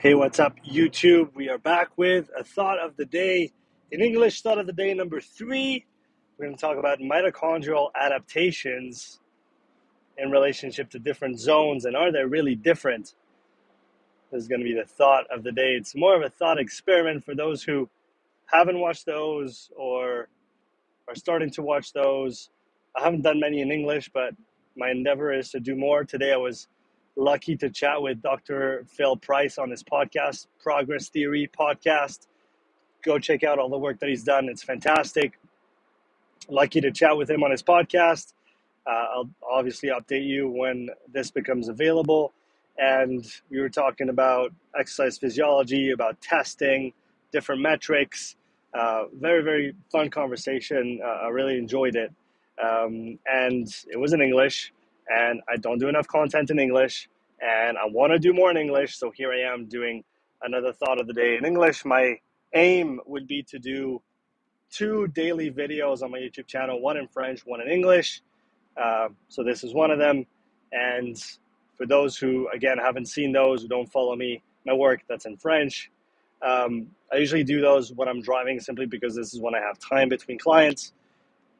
Hey, what's up, YouTube? We are back with a thought of the day. In English, thought of the day number 3. We're going to talk about mitochondrial adaptations in relationship to different zones, and are they really different? This is going to be the thought of the day. It's more of a thought experiment for those who haven't watched those or are starting to watch those. I haven't done many in English, but my endeavor is to do more. Today I was lucky to chat with Dr. Phil Price on his podcast, Progress Theory podcast. Go check out all the work that he's done. It's fantastic. Lucky to chat with him on his podcast. I'll obviously update you when this becomes available. And we were talking about exercise physiology, about testing, different metrics. Very, very fun conversation. I really enjoyed it. And it was in English, and I don't do enough content in English, and I want to do more in English. So here I am doing another thought of the day in English. My aim would be to do 2 daily videos on my YouTube channel, one in French, one in English. So this is one of them. And for those who, again, haven't seen those, who don't follow me, my work that's in French, I usually do those when I'm driving, simply because this is when I have time between clients.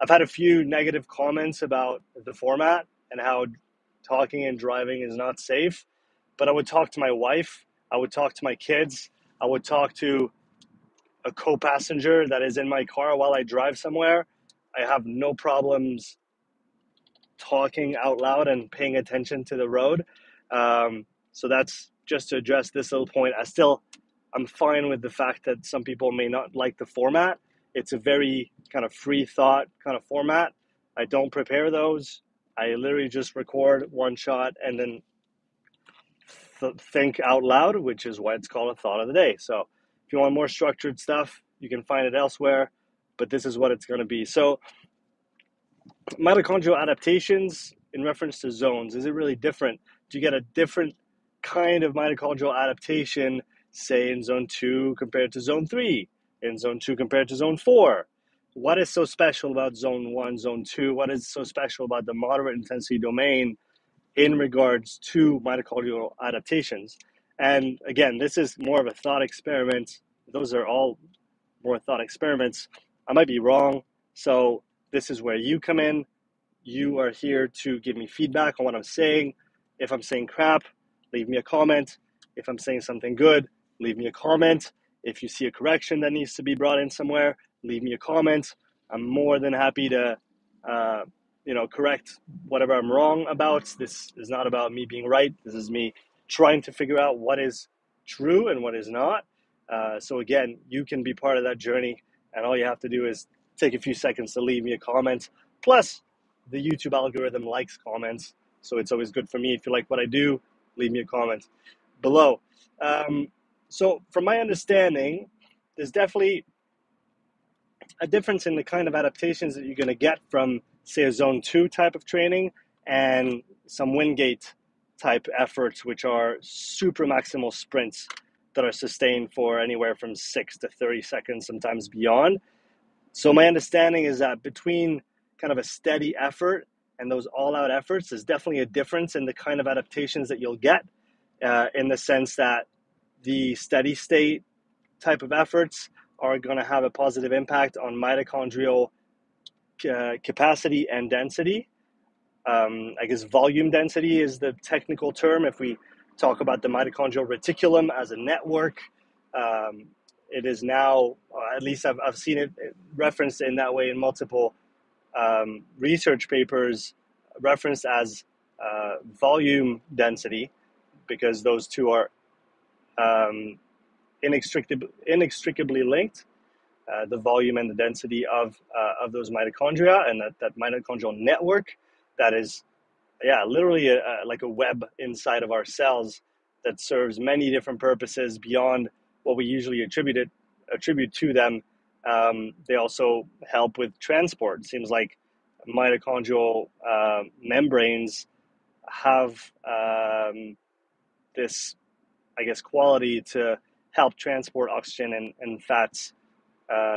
I've had a few negative comments about the format and how talking and driving is not safe, but I would talk to my wife, I would talk to my kids, I would talk to a co-passenger that is in my car while I drive somewhere. I have no problems talking out loud and paying attention to the road. So that's just to address this little point. I'm fine with the fact that some people may not like the format. It's a very kind of free thought kind of format. I don't prepare those. I literally just record one shot and then think out loud, which is why it's called a thought of the day. So if you want more structured stuff, you can find it elsewhere, but this is what it's going to be. So mitochondrial adaptations in reference to zones, is it really different? Do you get a different kind of mitochondrial adaptation, say in zone 2 compared to zone 3, in zone 2 compared to zone 4? What is so special about zone 1, zone 2? What is so special about the moderate intensity domain in regards to mitochondrial adaptations? And again, this is more of a thought experiment. Those are all more thought experiments. I might be wrong. So this is where you come in. You are here to give me feedback on what I'm saying. If I'm saying crap, leave me a comment. If I'm saying something good, leave me a comment. If you see a correction that needs to be brought in somewhere, leave me a comment. I'm more than happy to correct whatever I'm wrong about. This is not about me being right. This is me trying to figure out what is true and what is not. So again, you can be part of that journey, and all you have to do is take a few seconds to leave me a comment. Plus, the YouTube algorithm likes comments, so it's always good for me. If you like what I do, leave me a comment below. So from my understanding, there's definitely a difference in the kind of adaptations that you're going to get from, say, a zone 2 type of training and some Wingate type efforts, which are super maximal sprints that are sustained for anywhere from 6 to 30 seconds, sometimes beyond. So my understanding is that between kind of a steady effort and those all-out efforts, there's definitely a difference in the kind of adaptations that you'll get, in the sense that the steady state type of efforts are going to have a positive impact on mitochondrial capacity and density. I guess volume density is the technical term. If we talk about the mitochondrial reticulum as a network, it is now, at least I've seen it referenced in that way in multiple research papers, referenced as volume density, because those two are inextricably linked, the volume and the density of those mitochondria, and that mitochondrial network that is, literally like a web inside of our cells that serves many different purposes beyond what we usually attribute to them. They also help with transport. It seems like mitochondrial membranes have this, I guess, quality to help transport oxygen and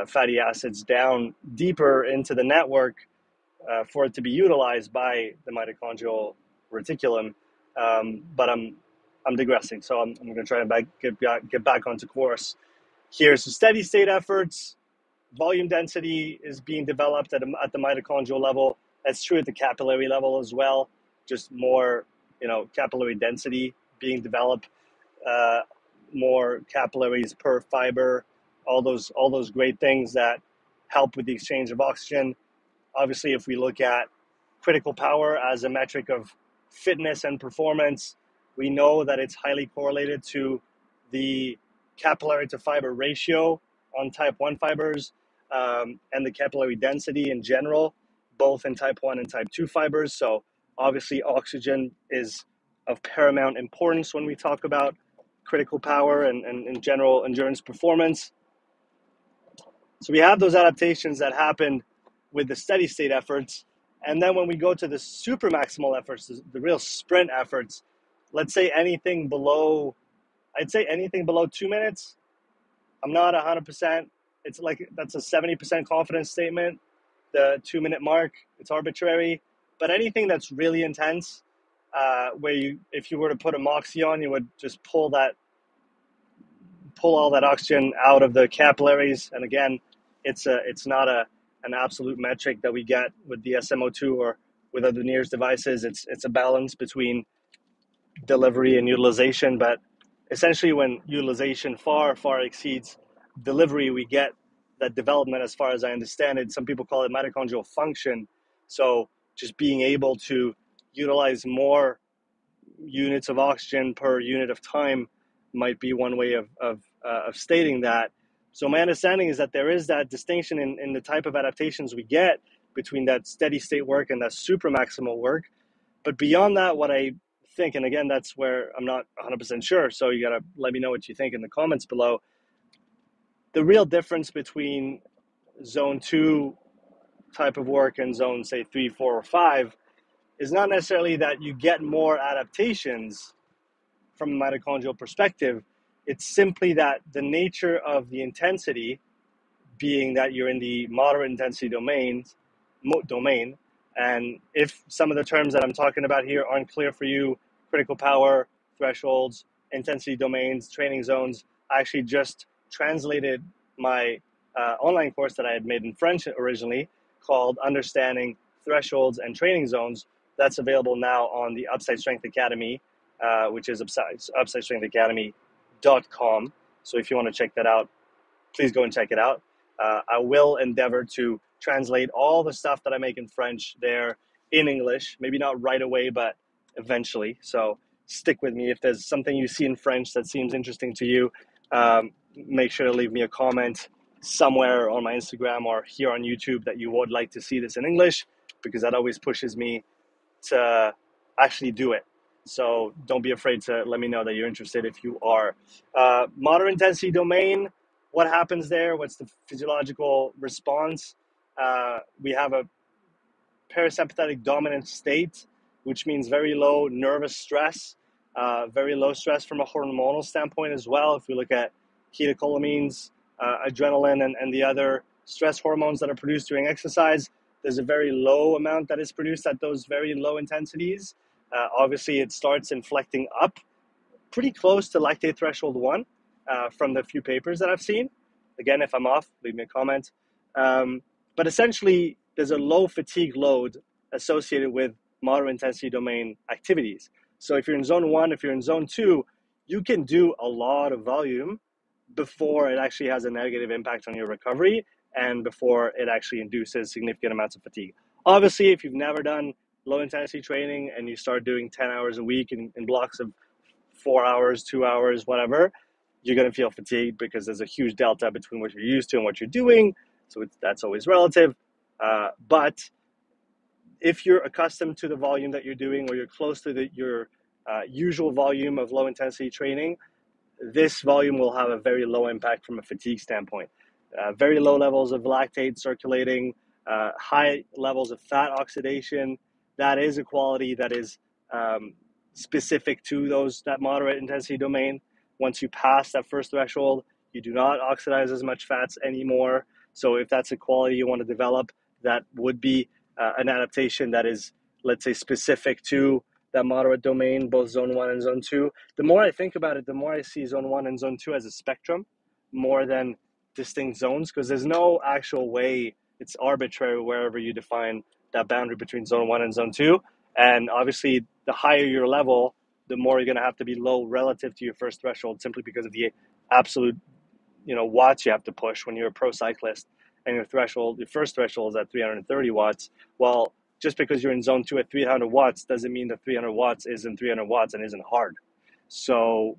fatty acids down deeper into the network for it to be utilized by the mitochondrial reticulum. But I'm I'm digressing, so I'm going to try and get back onto course here. So steady state efforts, volume density is being developed at the mitochondrial level. That's true at the capillary level as well. Just more, capillary density being developed, more capillaries per fiber, all those great things that help with the exchange of oxygen. Obviously, if we look at critical power as a metric of fitness and performance, we know that it's highly correlated to the capillary to fiber ratio on type 1 fibers, and the capillary density in general, both in type 1 and type 2 fibers. So obviously oxygen is of paramount importance when we talk about critical power and in general endurance performance. So we have those adaptations that happen with the steady state efforts. And then when we go to the super maximal efforts, the real sprint efforts, let's say anything below 2 minutes. I'm not 100%. It's like that's a 70% confidence statement. The 2-minute mark, it's arbitrary. But anything that's really intense, where if you were to put a Moxie on, you would just pull all that oxygen out of the capillaries. And again, it's not an absolute metric that we get with the SMO2 or with other NIRS devices. It's a balance between delivery and utilization, but essentially when utilization far exceeds delivery, we get that development. As far as I understand it, some people call it mitochondrial function. So just being able to utilize more units of oxygen per unit of time might be one way of stating that. So my understanding is that there is that distinction in the type of adaptations we get between that steady state work and that super maximal work. But beyond that, what I think, and again, that's where I'm not 100% sure, so you got to let me know what you think in the comments below. The real difference between zone 2 type of work and zone, say, 3, 4, or 5 is not necessarily that you get more adaptations from a mitochondrial perspective. It's simply that the nature of the intensity, being that you're in the moderate intensity domain, and if some of the terms that I'm talking about here aren't clear for you, critical power, thresholds, intensity domains, training zones, I actually just translated my online course that I had made in French originally called Understanding Thresholds and Training Zones. That's available now on the Upside Strength Academy, which is upsidestrengthacademy.com. So if you want to check that out, please go and check it out. I will endeavor to translate all the stuff that I make in French there in English, maybe not right away, but eventually. So stick with me. If there's something you see in French that seems interesting to you, make sure to leave me a comment somewhere on my Instagram or here on YouTube that you would like to see this in English, because that always pushes me to actually do it. So don't be afraid to let me know that you're interested if you are. Moderate intensity domain, what happens there? What's the physiological response? We have a parasympathetic dominant state, which means very low nervous stress, very low stress from a hormonal standpoint as well. If we look at catecholamines, adrenaline, and the other stress hormones that are produced during exercise, there's a very low amount that is produced at those very low intensities. Obviously, it starts inflecting up pretty close to lactate threshold 1 from the few papers that I've seen. Again, if I'm off, leave me a comment. But essentially, there's a low fatigue load associated with moderate intensity domain activities. So if you're in zone 1, if you're in zone 2, you can do a lot of volume before it actually has a negative impact on your recovery and before it actually induces significant amounts of fatigue. Obviously, if you've never done low intensity training and you start doing 10 hours a week in blocks of 4 hours, 2 hours, whatever, you're going to feel fatigued because there's a huge delta between what you're used to and what you're doing. So that's always relative. But if you're accustomed to the volume that you're doing, or you're close to your usual volume of low intensity training, this volume will have a very low impact from a fatigue standpoint. Very low levels of lactate circulating, high levels of fat oxidation. That is a quality that is specific to that moderate intensity domain. Once you pass that first threshold, you do not oxidize as much fats anymore. So if that's a quality you want to develop, that would be an adaptation that is, let's say, specific to that moderate domain, both zone 1 and zone 2. The more I think about it, the more I see zone 1 and zone 2 as a spectrum more than distinct zones, because there's no actual way, it's arbitrary wherever you define that boundary between zone 1 and zone 2. And obviously, the higher your level, the more you're going to have to be low relative to your first threshold, simply because of the absolute watts you have to push when you're a pro cyclist, and your first threshold is at 330 watts. Well, just because you're in zone 2 at 300 watts doesn't mean that 300 watts isn't 300 watts and isn't hard. So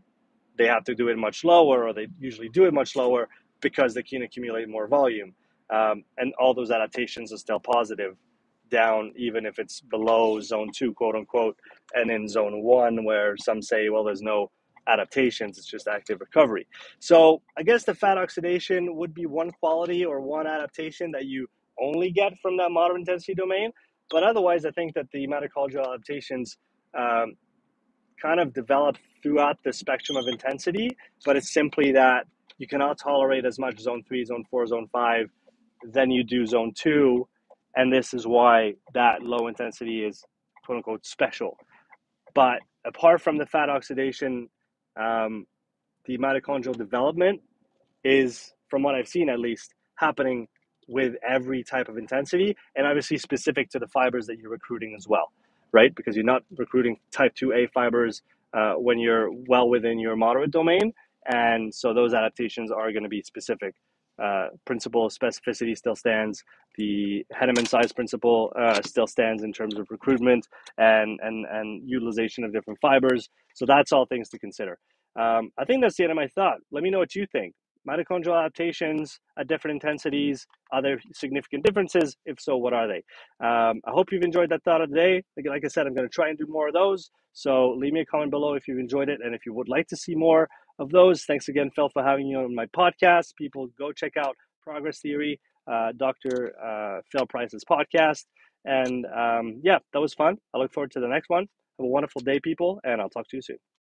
they have to do it much lower, or they usually do it much lower, because they can accumulate more volume. And all those adaptations are still positive down, even if it's below zone 2, quote unquote, and in zone 1, where some say, well, there's no adaptations, it's just active recovery. So I guess the fat oxidation would be one quality or one adaptation that you only get from that moderate intensity domain. But otherwise, I think that the mitochondrial adaptations kind of develop throughout the spectrum of intensity, but it's simply that you cannot tolerate as much zone 3, zone 4, zone 5 than you do zone 2. And this is why that low intensity is, quote unquote, special. But apart from the fat oxidation, the mitochondrial development is, from what I've seen at least, happening with every type of intensity, and obviously specific to the fibers that you're recruiting as well, right? Because you're not recruiting type 2A fibers when you're well within your moderate domain, and so those adaptations are going to be specific. Principle of specificity still stands. The Henneman size principle still stands in terms of recruitment and utilization of different fibers. So that's all things to consider. I think that's the end of my thought. Let me know what you think. Mitochondrial adaptations at different intensities, are there significant differences? If so, what are they? I hope you've enjoyed that thought of the day. Like I said, I'm going to try and do more of those. So leave me a comment below if you've enjoyed it, and if you would like to see more of those. Thanks again, Phil, for having me on my podcast. People, go check out Progress Theory, Dr. Phil Price's podcast. And yeah, that was fun. I look forward to the next one. Have a wonderful day, people, and I'll talk to you soon.